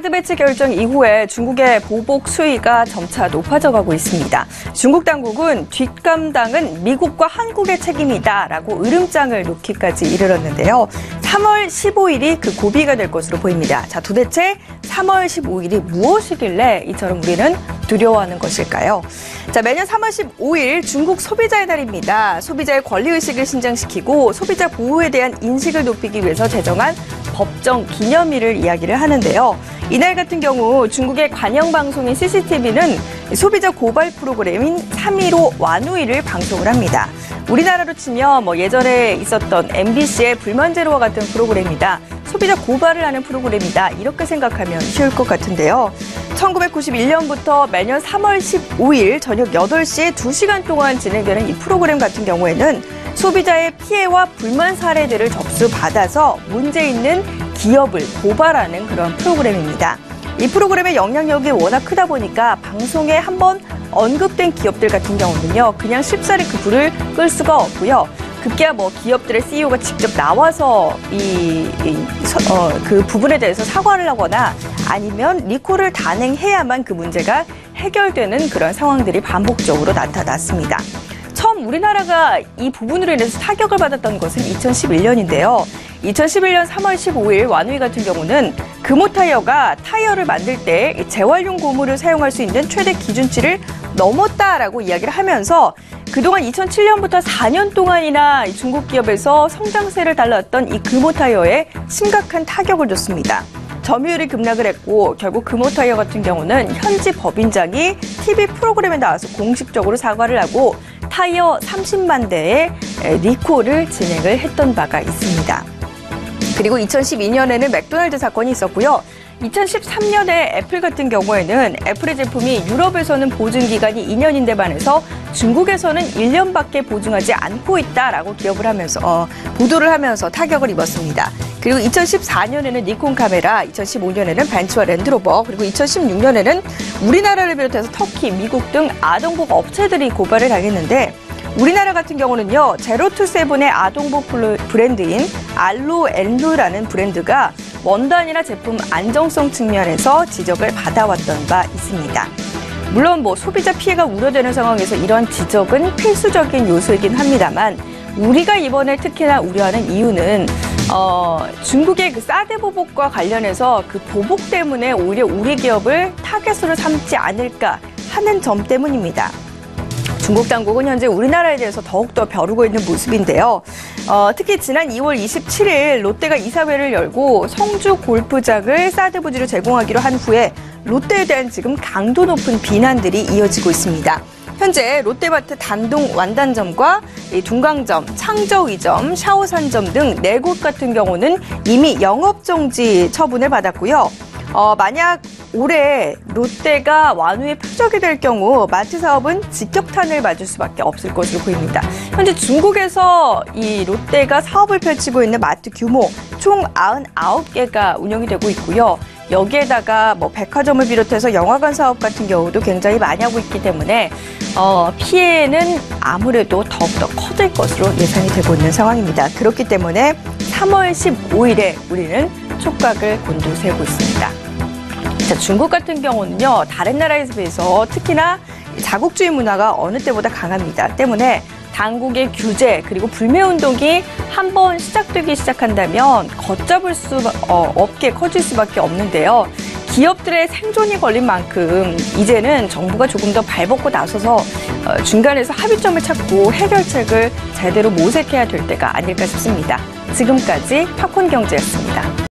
사드 배치 결정 이후에 중국의 보복 수위가 점차 높아져가고 있습니다. 중국 당국은 뒷감당은 미국과 한국의 책임이다라고 으름장을 놓기까지 이르렀는데요. 3월 15일이 그 고비가 될 것으로 보입니다. 자, 도대체 3월 15일이 무엇이길래 이처럼 우리는 두려워하는 것일까요? 자, 매년 3월 15일 중국 소비자의 날입니다. 소비자의 권리의식을 신장시키고 소비자 보호에 대한 인식을 높이기 위해서 제정한 법정 기념일을 이야기를 하는데요. 이날 같은 경우 중국의 관영방송인 CCTV는 소비자 고발 프로그램인 3.15 완우이를 방송을 합니다. 우리나라로 치면 예전에 있었던 MBC의 불만제로와 같은 프로그램이다. 소비자 고발을 하는 프로그램이다. 이렇게 생각하면 쉬울 것 같은데요. 1991년부터 매년 3월 15일 저녁 8시에 2시간 동안 진행되는 이 프로그램 같은 경우에는 소비자의 피해와 불만 사례들을 접수받아서 문제 있는 기업을 고발하는 그런 프로그램입니다. 이 프로그램의 영향력이 워낙 크다 보니까 방송에 한번 언급된 기업들 같은 경우는요, 그냥 쉽사리 그 불을 끌 수가 없고요. 급기야 기업들의 CEO가 직접 나와서 그 부분에 대해서 사과를 하거나 아니면 리콜을 단행해야만 그 문제가 해결되는 그런 상황들이 반복적으로 나타났습니다. 처음 우리나라가 이 부분으로 인해서 타격을 받았던 것은 2011년인데요. 2011년 3월 15일 완우이 같은 경우는 금호타이어가 타이어를 만들 때 재활용 고무를 사용할 수 있는 최대 기준치를 넘었다라고 이야기를 하면서 그동안 2007년부터 4년 동안이나 중국 기업에서 성장세를 달랐던 이 금호타이어에 심각한 타격을 줬습니다. 점유율이 급락을 했고 결국 금호타이어 같은 경우는 현지 법인장이 TV 프로그램에 나와서 공식적으로 사과를 하고 타이어 30만 대의 리콜을 진행을 했던 바가 있습니다. 그리고 2012년에는 맥도날드 사건이 있었고요. 2013년에 애플 같은 경우에는 애플의 제품이 유럽에서는 보증기간이 2년인데 반해서 중국에서는 1년밖에 보증하지 않고 있다라고 기업을 하면서 보도를 하면서 타격을 입었습니다. 그리고 2014년에는 니콘 카메라, 2015년에는 벤츠와 랜드로버, 그리고 2016년에는 우리나라를 비롯해서 터키, 미국 등 아동복 업체들이 고발을 당했는데 우리나라 같은 경우는요, 제로투세븐의 아동복 브랜드인 알로앤루라는 브랜드가 원단이나 제품 안정성 측면에서 지적을 받아왔던 바 있습니다. 물론 소비자 피해가 우려되는 상황에서 이런 지적은 필수적인 요소이긴 합니다만 우리가 이번에 특히나 우려하는 이유는 중국의 그 사드 보복과 관련해서 그 보복 때문에 오히려 우리 기업을 타겟으로 삼지 않을까 하는 점 때문입니다. 중국 당국은 현재 우리나라에 대해서 더욱더 벼르고 있는 모습인데요. 특히 지난 2월 27일 롯데가 이사회를 열고 성주 골프장을 사드 부지로 제공하기로 한 후에 롯데에 대한 지금 강도 높은 비난들이 이어지고 있습니다. 현재 롯데마트 단동 완단점과 둥강점, 창저위점, 샤오산점 등 4곳 같은 경우는 이미 영업정지 처분을 받았고요. 만약 올해 롯데가 완우의 표적이 될 경우 마트 사업은 직격탄을 맞을 수밖에 없을 것으로 보입니다. 현재 중국에서 이 롯데가 사업을 펼치고 있는 마트 규모 총 99개가 운영이 되고 있고요. 여기에다가 백화점을 비롯해서 영화관 사업 같은 경우도 굉장히 많이 하고 있기 때문에 피해는 아무래도 더욱더 커질 것으로 예상이 되고 있는 상황입니다. 그렇기 때문에 3월 15일에 우리는 촉각을 곤두세우고 있습니다. 자, 중국 같은 경우는요, 다른 나라에 비해서 특히나 자국주의 문화가 어느 때보다 강합니다. 때문에 당국의 규제 그리고 불매운동이 한번 시작되기 시작한다면 걷잡을 수 없게 커질 수밖에 없는데요. 기업들의 생존이 걸린 만큼 이제는 정부가 조금 더 발벗고 나서서 중간에서 합의점을 찾고 해결책을 제대로 모색해야 될 때가 아닐까 싶습니다. 지금까지 팝콘 경제였습니다.